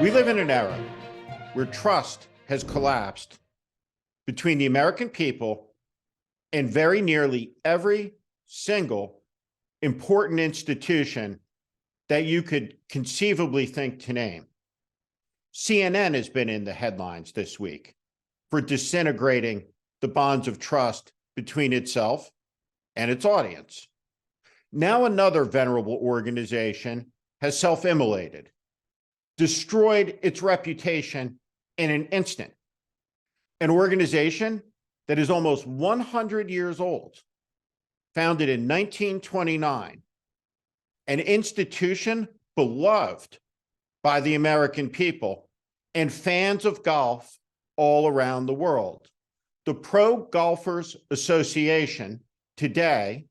We live in an era where trust has collapsed between the American people and very nearly every single important institution that you could conceivably think to name. CNN has been in the headlines this week for disintegrating the bonds of trust between itself and its audience. Now another venerable organization has self-immolated, destroyed its reputation in an instant. An organization that is almost 100 years old, founded in 1929, an institution beloved by the American people and fans of golf all around the world. The Pro Golfers Association today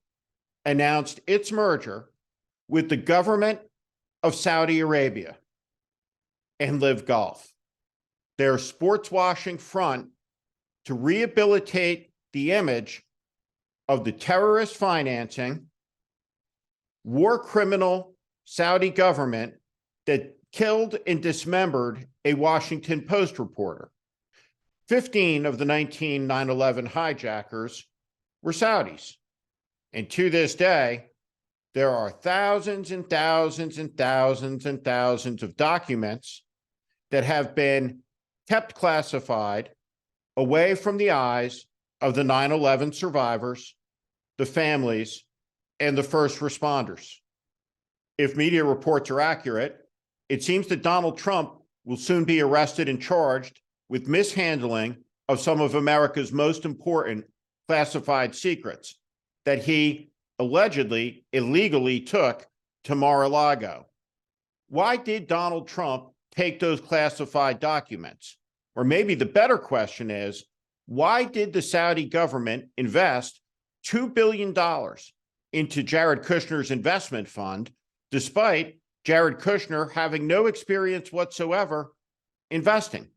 announced its merger with the government of Saudi Arabia and LIV Golf, their sports washing front to rehabilitate the image of the terrorist financing, war criminal Saudi government that killed and dismembered a Washington Post reporter. 15 of the 19 9/11 hijackers were Saudis. And to this day, there are thousands and thousands and thousands and thousands of documents that have been kept classified away from the eyes of the 9/11 survivors, the families, and the first responders. If media reports are accurate, it seems that Donald Trump will soon be arrested and charged with mishandling of some of America's most important classified secrets that he allegedly illegally took to Mar-a-Lago. Why did Donald Trump take those classified documents? Or maybe the better question is, why did the Saudi government invest $2 billion into Jared Kushner's investment fund, despite Jared Kushner having no experience whatsoever investing?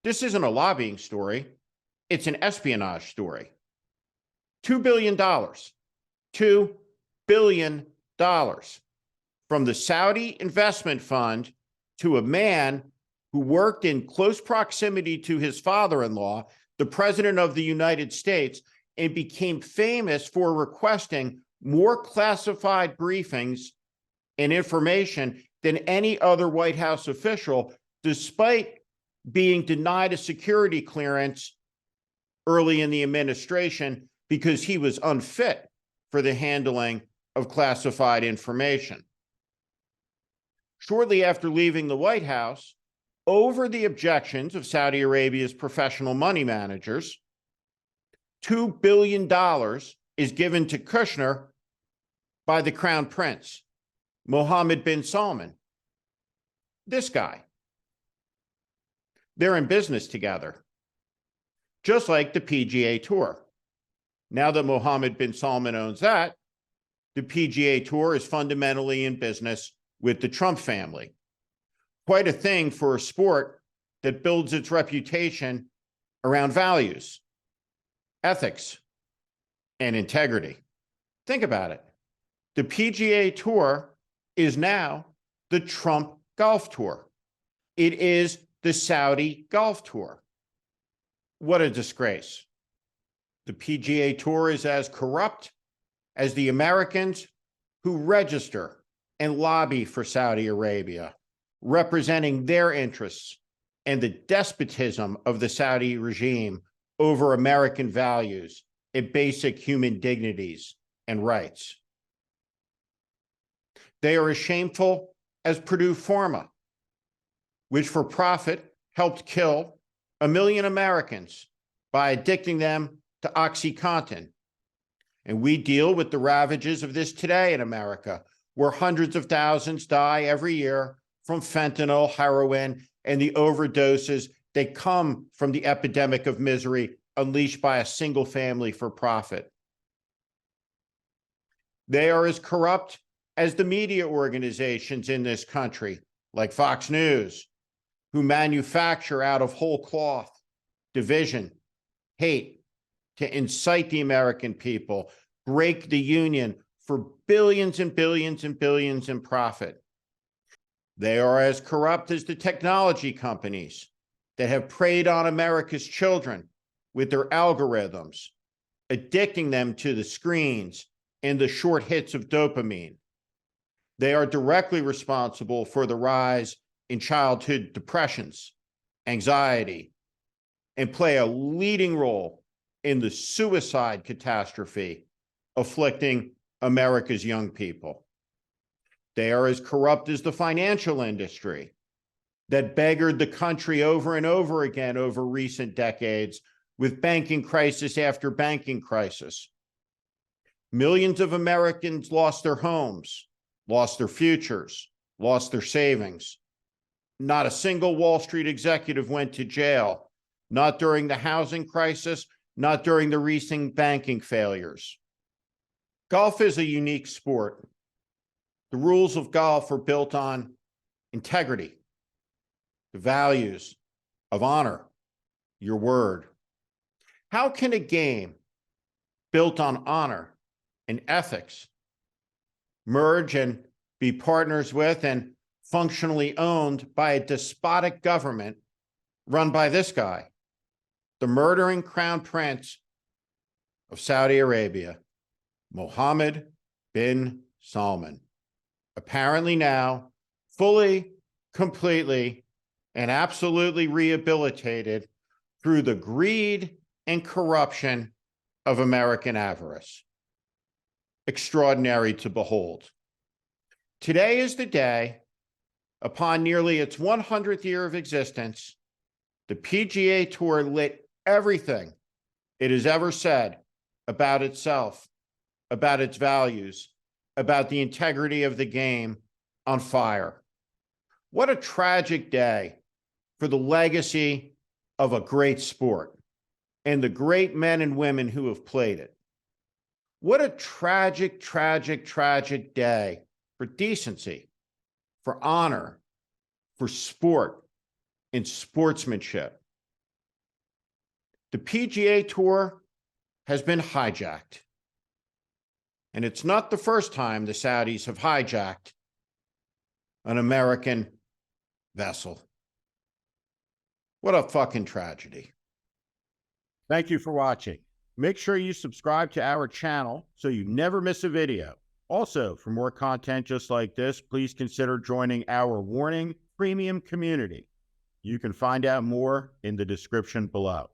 This isn't a lobbying story. It's an espionage story. $2 billion. $2 billion from the Saudi investment fund to a man who worked in close proximity to his father-in-law, the President of the United States, and became famous for requesting more classified briefings and information than any other White House official, despite being denied a security clearance early in the administration because he was unfit for the handling of classified information. Shortly after leaving the White House, over the objections of Saudi Arabia's professional money managers, $2 billion is given to Kushner by the Crown Prince, Mohammed bin Salman. This guy. They're in business together, just like the PGA Tour. Now that Mohammed bin Salman owns that, the PGA Tour is fundamentally in business with the Trump family. Quite a thing for a sport that builds its reputation around values, ethics, and integrity. Think about it. The PGA Tour is now the Trump Golf Tour. It is the Saudi Golf Tour. What a disgrace. The PGA Tour is as corrupt as the Americans who register and lobby for Saudi Arabia, representing their interests and the despotism of the Saudi regime over American values and basic human dignities and rights. They are as shameful as Purdue Pharma, which for profit helped kill 1 million Americans by addicting them to OxyContin. And we deal with the ravages of this today in America, where hundreds of thousands die every year from fentanyl, heroin, and the overdoses that come from the epidemic of misery unleashed by a single family for profit. They are as corrupt as the media organizations in this country, like Fox News, who manufacture out of whole cloth division, hate, to incite the American people, break the union for billions and billions and billions in profit. They are as corrupt as the technology companies that have preyed on America's children with their algorithms, addicting them to the screens and the short hits of dopamine. They are directly responsible for the rise in childhood depressions, anxiety, and play a leading role in the suicide catastrophe afflicting America's young people. They are as corrupt as the financial industry that beggared the country over and over again over recent decades with banking crisis after banking crisis. Millions of Americans lost their homes, lost their futures, lost their savings. Not a single Wall Street executive went to jail, not during the housing crisis, not during the recent banking failures. Golf is a unique sport. The rules of golf are built on integrity, the values of honor, your word. How can a game built on honor and ethics merge and be partners with and functionally owned by a despotic government run by this guy, the murdering crown prince of Saudi Arabia, Mohammed bin Salman? Apparently now fully, completely, and absolutely rehabilitated through the greed and corruption of American avarice. Extraordinary to behold. Today is the day, upon nearly its 100th year of existence, the PGA Tour lit everything it has ever said about itself, about its values, about the integrity of the game on fire. What a tragic day for the legacy of a great sport and the great men and women who have played it. What a tragic, tragic, tragic day for decency, for honor, for sport and sportsmanship. The PGA Tour has been hijacked. And it's not the first time the Saudis have hijacked an American vessel. What a fucking tragedy. Thank you for watching. Make sure you subscribe to our channel so you never miss a video. Also, for more content just like this, please consider joining our Warning Premium community. You can find out more in the description below.